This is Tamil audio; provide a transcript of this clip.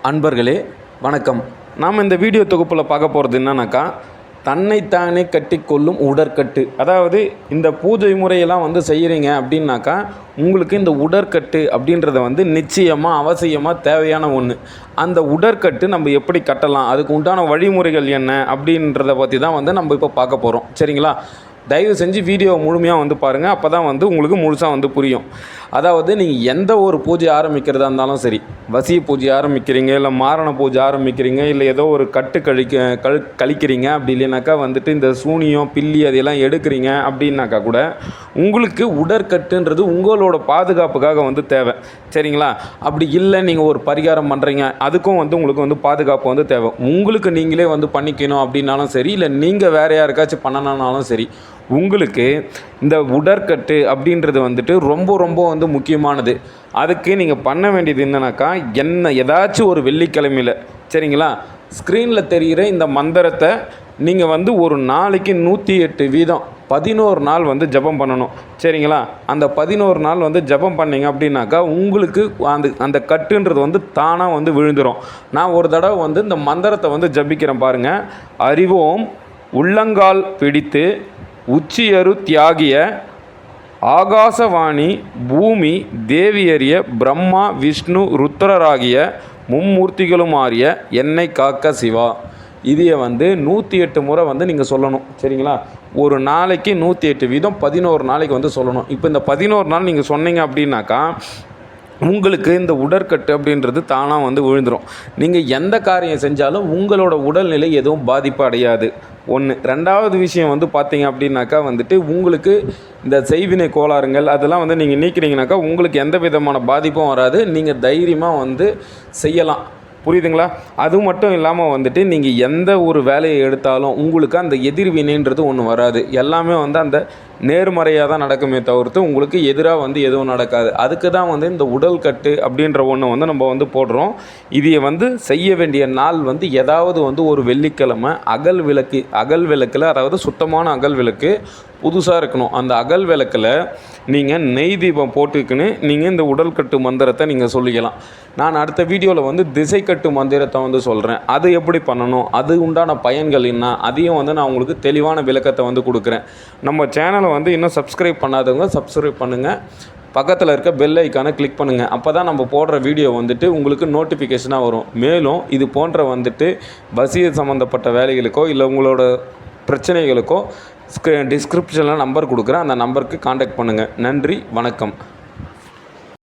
அன்பர்களே வணக்கம். நாம் இந்த வீடியோ தொகுப்பில் பார்க்க போகிறது என்னன்னாக்கா, தன்னைத்தானே கட்டிக்கொள்ளும் உடற்கட்டு. அதாவது இந்த பூஜை முறையெல்லாம் செய்கிறீங்க அப்படின்னாக்கா, உங்களுக்கு இந்த உடற்கட்டு அப்படின்றத நிச்சயமாக அவசியமாக தேவையான ஒன்று. அந்த உடற்கட்டு நம்ம எப்படி கட்டலாம், அதுக்கு உண்டான வழிமுறைகள் என்ன அப்படின்றத பற்றி தான் நம்ம இப்போ பார்க்க போகிறோம். சரிங்களா? தயவு செஞ்சு வீடியோ முழுமையாக பாருங்கள். அப்போ தான் உங்களுக்கு முழுசாக புரியும். அதாவது நீங்கள் எந்த ஒரு பூஜை ஆரம்பிக்கிறதா இருந்தாலும் சரி, வசிய பூஜை ஆரம்பிக்கிறீங்க, இல்லை மாரண பூஜை ஆரம்பிக்கிறீங்க, இல்லை ஏதோ ஒரு கட்டு கழிக்கிறீங்க, அப்படி இல்லைனாக்கா இந்த சூனியம் பில்லி அதையெல்லாம் எடுக்கிறீங்க அப்படின்னாக்கா கூட உங்களுக்கு உடற்கட்டுன்றது உங்களோட பாதுகாப்புக்காக தேவை. சரிங்களா? அப்படி இல்லை நீங்கள் ஒரு பரிகாரம் பண்ணுறீங்க, அதுக்கும் உங்களுக்கு பாதுகாப்பு தேவை. உங்களுக்கு நீங்களே பண்ணிக்கணும் அப்படின்னாலும் சரி, இல்லை நீங்கள் வேறு யாருக்காச்சும் பண்ணணுன்னாலும் சரி, உங்களுக்கு இந்த உடற்கட்டு அப்படின்றது ரொம்ப ரொம்ப முக்கியமானது. அதுக்கு நீங்கள் பண்ண வேண்டியது என்னன்னாக்கா, ஏதாச்சும் ஒரு வெள்ளிக்கிழமையில், சரிங்களா, ஸ்க்ரீனில் தெரிகிற இந்த மந்திரத்தை நீங்கள் ஒரு நாளைக்கு 108 வீதம் 11 நாள் ஜபம் பண்ணணும். சரிங்களா? அந்த 11 நாள் ஜபம் பண்ணிங்க அப்படின்னாக்கா உங்களுக்கு அந்த கட்டுன்றது தானாக விழுந்துடும். நான் ஒரு தடவை இந்த மந்திரத்தை ஜபிக்கிறேன் பாருங்கள். அறிவோம் உள்ளங்கால் பிடித்து உச்சியரு தியாகிய ஆகாசவாணி பூமி தேவியறிய பிரம்மா விஷ்ணு ருத்ரராகிய மும்மூர்த்திகளுமாறிய என்னை காக்க சிவா. இதையை 108 முறை நீங்கள் சொல்லணும். சரிங்களா? ஒரு நாளைக்கு 108 வீதம் 11 நாளைக்கு சொல்லணும். இப்போ இந்த 11 நாள் நீங்கள் சொன்னீங்க அப்படின்னாக்கா உங்களுக்கு இந்த உடற்கட்டு அப்படின்றது தானாக விழுந்துடும். நீங்கள் எந்த காரியம் செஞ்சாலும் உங்களோட உடல்நிலை எதுவும் பாதிப்பு அடையாது. ஒன்று. ரெண்டாவது விஷயம் பார்த்தீங்க அப்படின்னாக்கா உங்களுக்கு இந்த செய்வினை கோளாறுங்கள் அதெல்லாம் நீங்கள் நீக்கிறீங்கனாக்கா உங்களுக்கு எந்த விதமான பாதிப்பும் வராது. நீங்கள் தைரியமாக செய்யலாம். புரியுதுங்களா? அது மட்டும் இல்லாமல் நீங்கள் எந்த ஒரு வேலையை எடுத்தாலும் உங்களுக்கு அந்த எதிர்வினைன்றது ஒன்று வராது. எல்லாமே அந்த நேர்மறையாக தான் நடக்குமே தவிர்த்து உங்களுக்கு எதிராக எதுவும் நடக்காது. அதுக்கு தான் இந்த உடல் கட்டு அப்படின்ற ஒன்று நம்ம போடுறோம். இதை செய்ய வேண்டிய நாள் ஏதாவது ஒரு வெள்ளிக்கிழமை அகல் விளக்கில், அதாவது சுத்தமான அகல் விளக்கு புதுசாக இருக்கணும். அந்த அகல் விளக்கில் நீங்கள் நெய் தீபம் போட்டுக்குன்னு நீங்கள் இந்த உடல் கட்டு மந்திரத்தை நீங்கள் சொல்லிக்கலாம். நான் அடுத்த வீடியோவில் திசை கட்டு மந்திரத்தை சொல்கிறேன். அது எப்படி பண்ணணும், அது உண்டான பயன்கள் என்ன, அதையும் நான் உங்களுக்கு தெளிவான விளக்கத்தை கொடுக்குறேன். நம்ம சேனலை இன்னும் சப்ஸ்கிரைப் பண்ணாதவங்க சப்ஸ்கிரைப் பண்ணுங்கள். பக்கத்தில் இருக்க பெல் ஐக்கானை கிளிக் பண்ணுங்கள். அப்போ தான் நம்ம போடுற வீடியோ உங்களுக்கு நோட்டிஃபிகேஷனாக வரும். மேலும் இது போன்ற வசிய சம்மந்தப்பட்ட வேலைகளுக்கோ இல்லை உங்களோட பிரச்சனைகளுக்கோ டிஸ்கிரிப்ஷனில் நம்பர் கொடுக்குறேன். அந்த நம்பருக்கு காண்டாக்ட் பண்ணுங்கள். நன்றி, வணக்கம்.